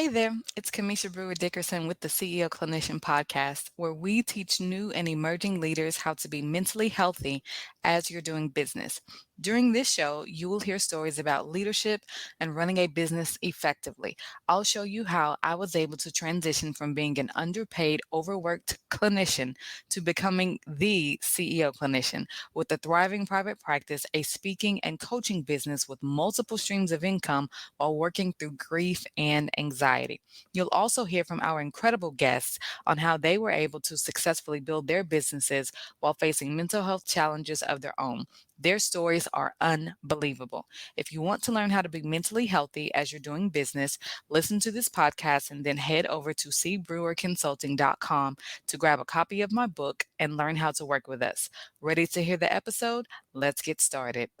Hey there, it's Cameisha Brewer Dickerson with the CEO Clinician podcast, where we teach new and emerging leaders how to be mentally healthy as you're doing business. During this show, you will hear stories about leadership and running a business effectively. I'll show you how I was able to transition from being an underpaid, overworked clinician to becoming the CEO clinician with a thriving private practice, a speaking and coaching business with multiple streams of income while working through grief and anxiety. You'll also hear from our incredible guests on how they were able to successfully build their businesses while facing mental health challenges of their own. Their stories are unbelievable. If you want to learn how to be mentally healthy as you're doing business, listen to this podcast and then head over to cbrewerconsulting.com to grab a copy of my book and learn how to work with us. Ready to hear the episode? Let's get started.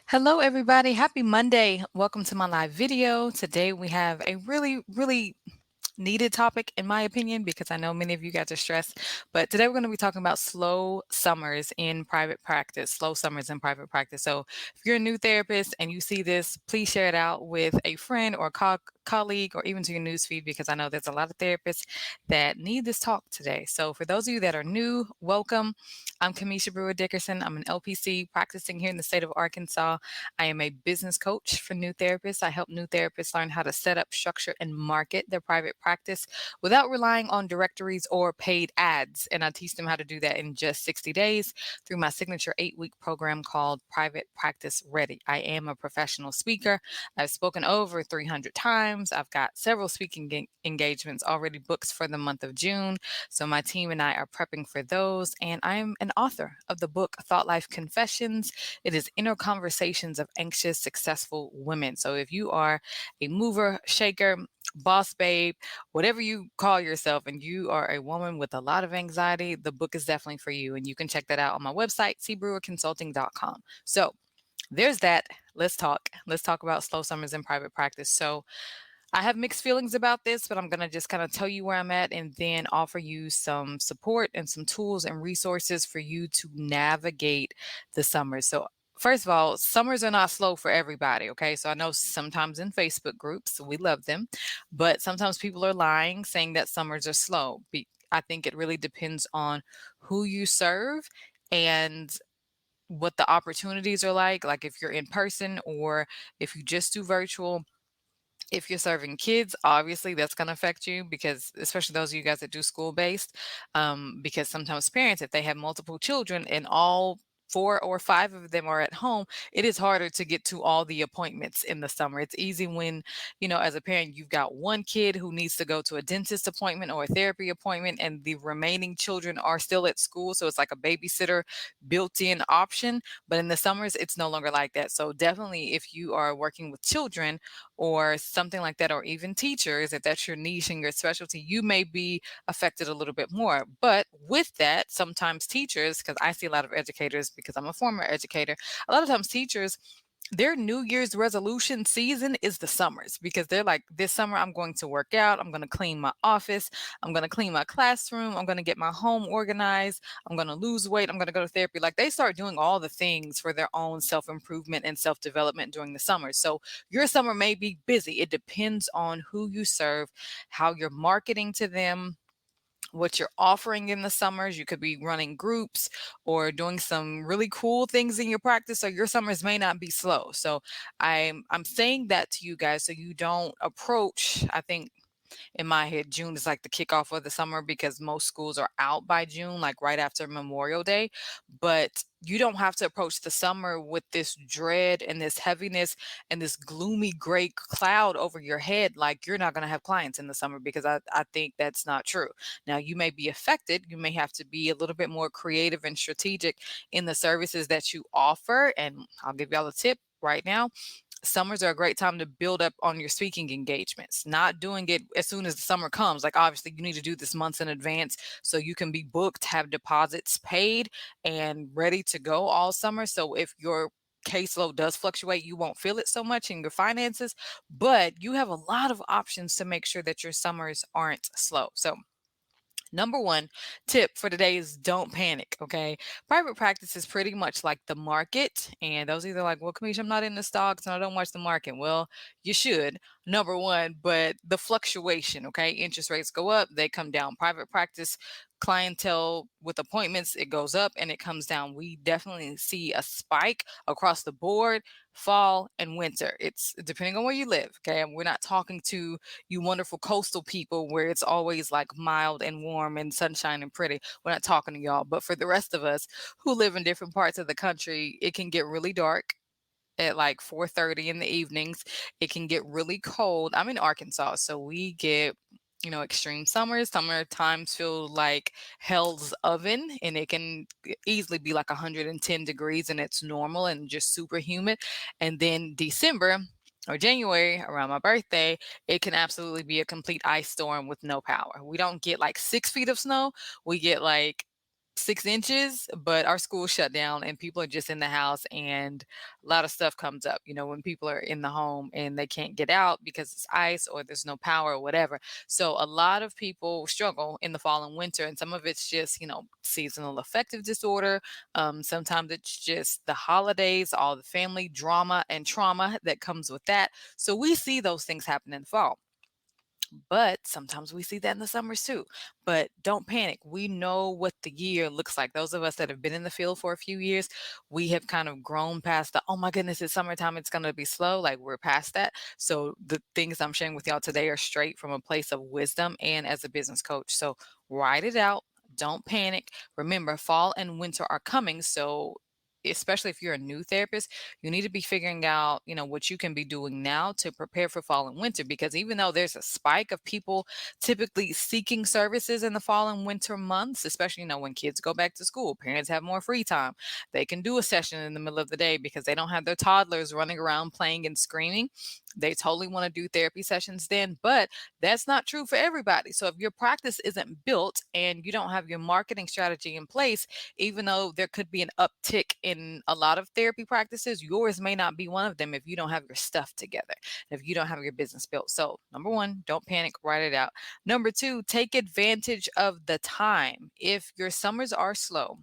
Hello, everybody. Happy Monday. Welcome to my live video. Today we have a really needed topic, in my opinion, because I know many of you guys are stressed. But today we're going to be talking about slow summers in private practice, slow summers in private practice. So if you're a new therapist and you see this, please share it out with a friend or colleague or even to your newsfeed, because I know there's a lot of therapists that need this talk today. So for those of you that are new, welcome. I'm Cameisha Brewer Dickerson. I'm an LPC practicing here in the state of Arkansas. I am a business coach for new therapists. I help new therapists learn how to set up, structure, and market their private practice without relying on directories or paid ads. And I teach them how to do that in just 60 days through my signature 8-week program called Private Practice Ready. I am a professional speaker. I've spoken over 300 times. I've got several speaking engagements already booked for the month of June. So my team and I are prepping for those. And I'm an author of the book Thought Life Confessions. It is inner conversations of anxious, successful women. So if you are a mover, shaker, boss babe, whatever you call yourself, and you are a woman with a lot of anxiety, the book is definitely for you. And you can check that out on my website, cbrewerconsulting.com. So there's that. Let's talk. Let's talk about slow summers in private practice. So I have mixed feelings about this, but I'm going to just kind of tell you where I'm at and then offer you some support and some tools and resources for you to navigate the summers. So first of all, summers are not slow for everybody, okay? So I know sometimes in Facebook groups, we love them, but sometimes people are lying saying that summers are slow. I think it really depends on who you serve and what the opportunities are like if you're in person or if you just do virtual. If you're serving kids, obviously that's going to affect you because, especially those of you guys that do school based, because sometimes parents, if they have multiple children and all 4 or 5 of them are at home, it is harder to get to all the appointments in the summer. It's easy when, as a parent, you've got one kid who needs to go to a dentist appointment or a therapy appointment, and the remaining children are still at school. So it's like a babysitter built in option. But in the summers, it's no longer like that. So definitely, if you are working with children, or something like that, or even teachers, if that's your niche and your specialty, you may be affected a little bit more. But with that, sometimes teachers, because I see a lot of educators, because I'm a former educator, a lot of times teachers, their New Year's resolution season is the summers, because they're like, this summer I'm going to work out, I'm going to clean my office, I'm going to clean my classroom, I'm going to get my home organized, I'm going to lose weight, I'm going to go to therapy. Like, they start doing all the things for their own self-improvement and self-development during the summer. So your summer may be busy. It depends on who you serve, how you're marketing to them, what you're offering in the summers. You could be running groups or doing some really cool things in your practice, so your summers may not be slow. So I'm saying that to you guys so you don't approach, I think in my head, June is like the kickoff of the summer, because most schools are out by June, like right after Memorial Day. But you don't have to approach the summer with this dread and this heaviness and this gloomy gray cloud over your head, like you're not going to have clients in the summer, because I think that's not true. Now, you may be affected. You may have to be a little bit more creative and strategic in the services that you offer. And I'll give y'all a tip right now. Summers are a great time to build up on your speaking engagements, not doing it as soon as the summer comes. Like, obviously you need to do this months in advance so you can be booked, have deposits paid, and ready to go all summer. So if your caseload does fluctuate, you won't feel it so much in your finances, but you have a lot of options to make sure that your summers aren't slow. So Number one tip for today is don't panic. Okay. Private practice is pretty much like the market. And those either like, well, Kamisha, I'm not in the stocks and I don't watch the market. Well, you should, number one, but the fluctuation, okay? Interest rates go up, they come down. Private practice clientele with appointments, it goes up and it comes down. We definitely see a spike across the board, fall and winter. It's depending on where you live. Okay. And we're not talking to you wonderful coastal people where it's always like mild and warm and sunshine and pretty. We're not talking to y'all. But for the rest of us who live in different parts of the country, it can get really dark at like 4:30 in the evenings. It can get really cold. I'm in Arkansas, so we get extreme summers. Summer times feel like hell's oven, and it can easily be like 110 degrees, and it's normal and just super humid. And then December or January, around my birthday, it can absolutely be a complete ice storm with no power. We don't get like 6 feet of snow. We get like 6 inches, but our school shut down and people are just in the house and a lot of stuff comes up, when people are in the home and they can't get out because it's ice or there's no power or whatever. So a lot of people struggle in the fall and winter, and some of it's just, seasonal affective disorder. Sometimes it's just the holidays, all the family drama and trauma that comes with that. So we see those things happen in the fall. But sometimes we see that in the summers too. But don't panic. We know what the year looks like. Those of us that have been in the field for a few years, we have kind of grown past the, oh my goodness, it's summertime, it's going to be slow. Like we're past that. So the things I'm sharing with y'all today are straight from a place of wisdom and as a business coach. So write it out. Don't panic. Remember, fall and winter are coming. So especially if you're a new therapist, you need to be figuring out, what you can be doing now to prepare for fall and winter. Because even though there's a spike of people typically seeking services in the fall and winter months, especially, when kids go back to school, parents have more free time. They can do a session in the middle of the day because they don't have their toddlers running around playing and screaming. They totally want to do therapy sessions then, but that's not true for everybody. So if your practice isn't built and you don't have your marketing strategy in place, even though there could be an uptick in a lot of therapy practices, yours may not be one of them if you don't have your stuff together, if you don't have your business built. So, number one, don't panic, write it out. Number two, take advantage of the time. If your summers are slow,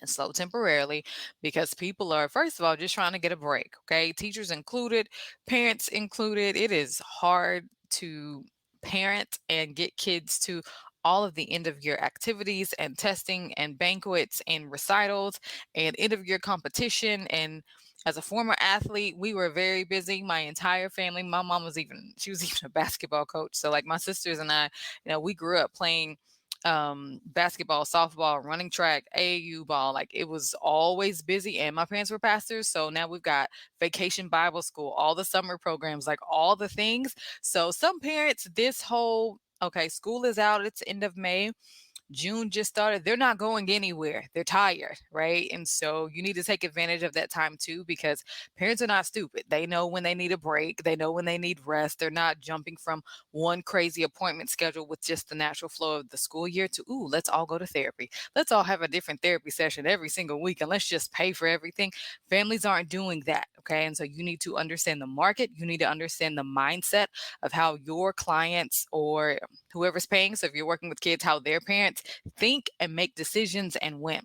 and slow temporarily, because people are, first of all, just trying to get a break. Okay. Teachers included, parents included. It is hard to parent and get kids to all of the end of year activities and testing and banquets and recitals and end of year competition. And as a former athlete, we were very busy. My entire family, my mom was she was even a basketball coach. So like my sisters and I, we grew up playing basketball, softball, running track, AAU ball. Like it was always busy. And my parents were pastors. So now we've got vacation Bible school, all the summer programs, like all the things. So some parents, this whole, okay, school is out, it's end of May. June just started. They're not going anywhere. They're tired, right? And so you need to take advantage of that time too, because parents are not stupid. They know when they need a break. They know when they need rest. They're not jumping from one crazy appointment schedule with just the natural flow of the school year to, ooh, let's all go to therapy. Let's all have a different therapy session every single week and let's just pay for everything. Families aren't doing that. Okay. And so you need to understand the market. You need to understand the mindset of how your clients or whoever's paying, so if you're working with kids, how their parents think and make decisions and when.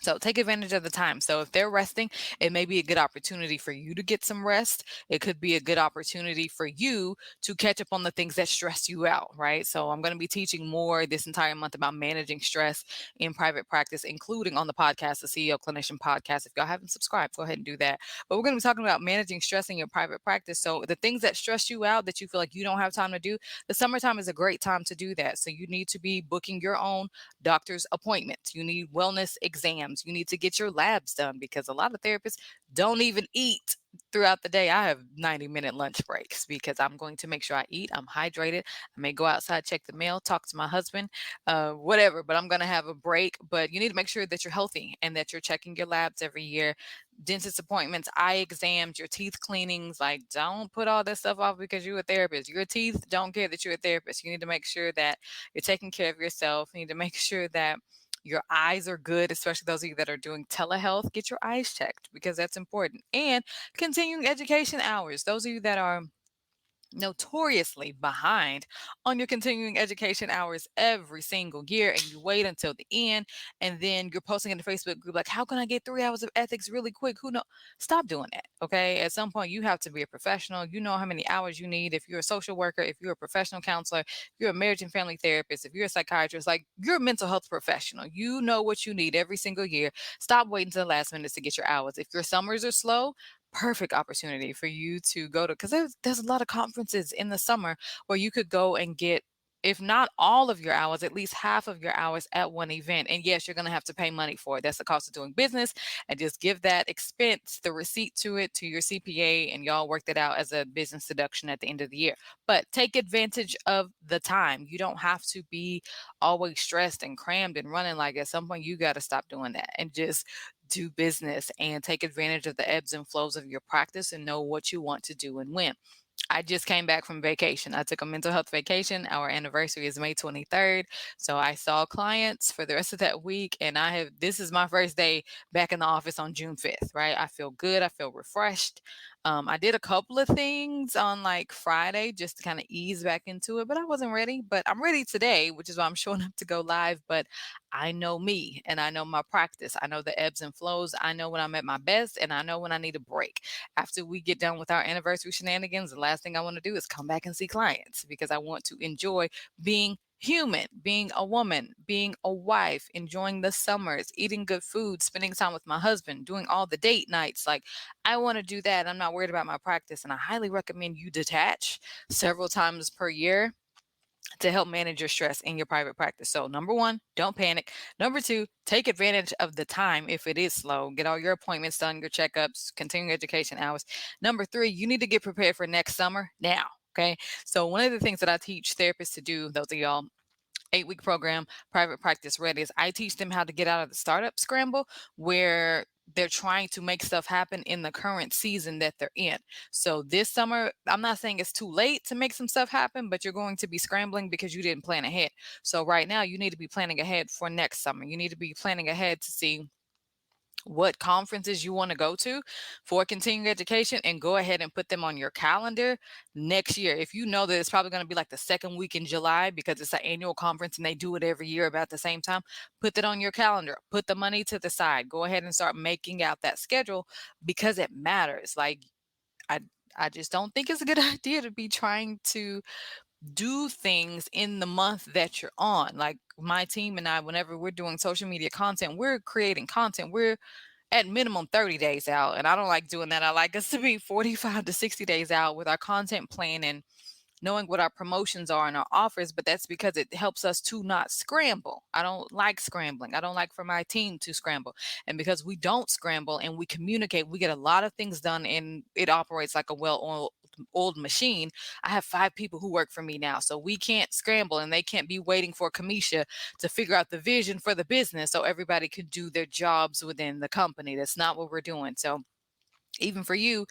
So take advantage of the time. So if they're resting, it may be a good opportunity for you to get some rest. It could be a good opportunity for you to catch up on the things that stress you out, right? So I'm going to be teaching more this entire month about managing stress in private practice, including on the podcast, the CEO Clinician podcast. If y'all haven't subscribed, go ahead and do that. But we're going to be talking about managing stress in your private practice. So the things that stress you out that you feel like you don't have time to do, the summertime is a great time to do that. So you need to be booking your own doctor's appointments. You need wellness exams. You need to get your labs done because a lot of therapists don't even eat throughout the day. I have 90-minute lunch breaks because I'm going to make sure I eat, I'm hydrated. I may go outside, check the mail, talk to my husband, whatever, but I'm going to have a break. But you need to make sure that you're healthy and that you're checking your labs every year. Dentist appointments, eye exams, your teeth cleanings. Like, don't put all that stuff off because you're a therapist. Your teeth don't care that you're a therapist. You need to make sure that you're taking care of yourself. You need to make sure that your eyes are good, especially those of you that are doing telehealth. Get your eyes checked because that's important. And continuing education hours. Those of you that are notoriously behind on your continuing education hours every single year, and you wait until the end, and then you're posting in the Facebook group like, how can I get 3 hours of ethics really quick? Who know? Stop doing that. Okay, at some point you have to be a professional. You know how many hours you need. If you're a social worker, if you're a professional counselor, if you're a marriage and family therapist, if you're a psychiatrist, like, you're a mental health professional, you know what you need every single year. Stop waiting to the last minute to get your hours. If your summers are slow, perfect opportunity for you to go to, because there's a lot of conferences in the summer where you could go and get, if not all of your hours, at least half of your hours at one event. And yes, you're going to have to pay money for it. That's the cost of doing business. And just give that expense, the receipt to it, to your CPA, and y'all work that out as a business deduction at the end of the year. But take advantage of the time. You don't have to be always stressed and crammed and running. Like, at some point you got to stop doing that and just do business and take advantage of the ebbs and flows of your practice and know what you want to do and when. I just came back from vacation. I took a mental health vacation. Our anniversary is May 23rd. So I saw clients for the rest of that week. And this is my first day back in the office on June 5th, right? I feel good. I feel refreshed. I did a couple of things on like Friday just to kind of ease back into it, but I wasn't ready. But I'm ready today, which is why I'm showing up to go live. But I know me and I know my practice. I know the ebbs and flows. I know when I'm at my best and I know when I need a break. After we get done with our anniversary shenanigans, the last thing I want to do is come back and see clients, because I want to enjoy being human, being a woman, being a wife, enjoying the summers, eating good food, spending time with my husband, doing all the date nights. Like, I want to do that. I'm not worried about my practice. And I highly recommend you detach several times per year to help manage your stress in your private practice. So, number one, don't panic. Number two, take advantage of the time if it is slow. Get all your appointments done, your checkups, continuing education hours. Number three, you need to get prepared for next summer now. Okay. So, one of the things that I teach therapists to do, those of y'all 8-week program, Private Practice Ready, is I teach them how to get out of the startup scramble where they're trying to make stuff happen in the current season that they're in. So this summer, I'm not saying it's too late to make some stuff happen, but you're going to be scrambling because you didn't plan ahead. So right now, you need to be planning ahead for next summer. You need to be planning ahead to see what conferences you want to go to for continuing education, and go ahead and put them on your calendar next year. If you know that it's probably going to be like the second week in July because it's an annual conference and they do it every year about the same time, put that on your calendar. Put the money to the side. Go ahead and start making out that schedule, because it matters. Like, I I just don't think it's a good idea to be trying to do things in the month that you're on. Like, my team and I, whenever we're doing social media content, we're creating content. We're at minimum 30 days out. And I don't like doing that. I like us to be 45 to 60 days out with our content plan and knowing what our promotions are and our offers, but that's because it helps us to not scramble. I don't like scrambling. I don't like for my team to scramble. And because we don't scramble and we communicate, we get a lot of things done, and it operates like a well-oiled machine. I have 5 people who work for me now, so we can't scramble and they can't be waiting for Cameisha to figure out the vision for the business so everybody can do their jobs within the company. That's not what we're doing. So even for you,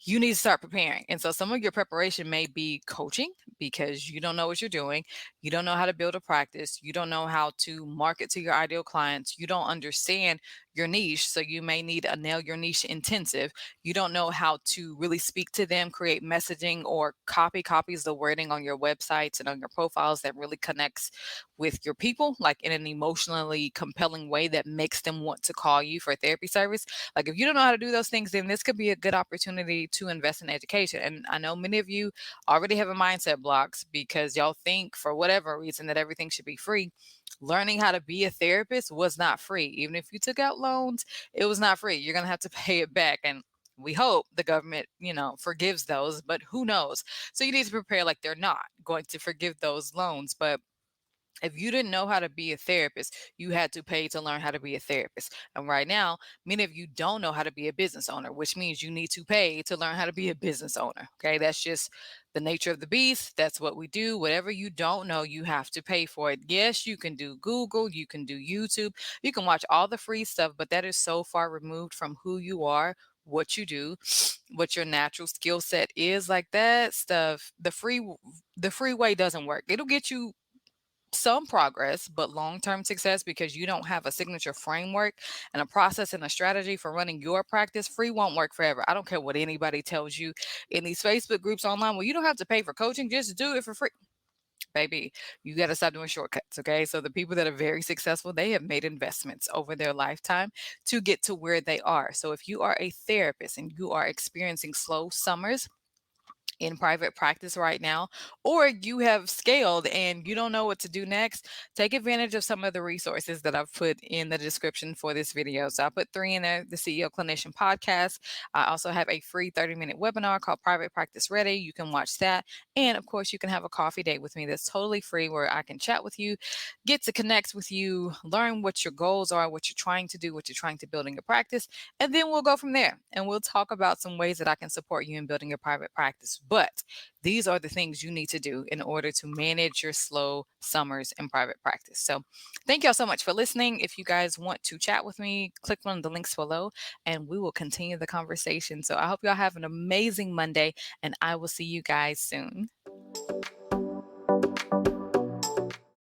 you need to start preparing. And so some of your preparation may be coaching, because you don't know what you're doing. You don't know how to build a practice. You don't know how to market to your ideal clients. You don't understand your niche. So you may need a nail your niche intensive. You don't know how to really speak to them, create messaging, or copies the wording on your websites and on your profiles that really connects with your people, like in an emotionally compelling way that makes them want to call you for therapy service. Like, if you don't know how to do those things, then this could be a good opportunity to invest in education. And I know many of you already have a mindset blocks because y'all think for whatever reason that everything should be free. Learning how to be a therapist was not free. Even if you took out loans, it was not free. You're going to have to pay it back. And we hope the government, forgives those, but who knows? So you need to prepare like they're not going to forgive those loans. But if you didn't know how to be a therapist, you had to pay to learn how to be a therapist. And right now, many of you don't know how to be a business owner, which means you need to pay to learn how to be a business owner. Okay, that's just the nature of the beast. That's what we do. Whatever you don't know, you have to pay for it. Yes, you can do Google, you can do YouTube, you can watch all the free stuff, but that is so far removed from who you are, what you do, what your natural skill set is. Like, that stuff, the free way doesn't work. It'll get you some progress, but long term success because you don't have a signature framework and a process and a strategy for running your practice, free won't work forever. I don't care what anybody tells you in these Facebook groups online. Well, you don't have to pay for coaching, just do it for free. Baby, you got to stop doing shortcuts. Okay. So the people that are very successful, they have made investments over their lifetime to get to where they are. So if you are a therapist and you are experiencing slow summers, in private practice right now, or you have scaled and you don't know what to do next, take advantage of some of the resources that I've put in the description for this video. So I put three in there: the CEO Clinician podcast. I also have a free 30-minute webinar called Private Practice Ready. You can watch that. And of course, you can have a coffee date with me that's totally free where I can chat with you, get to connect with you, learn what your goals are, what you're trying to do, what you're trying to build in your practice. And then we'll go from there and we'll talk about some ways that I can support you in building your private practice. But these are the things you need to do in order to manage your slow summers in private practice. So thank y'all so much for listening. If you guys want to chat with me, click on the links below and we will continue the conversation. So I hope y'all have an amazing Monday and I will see you guys soon.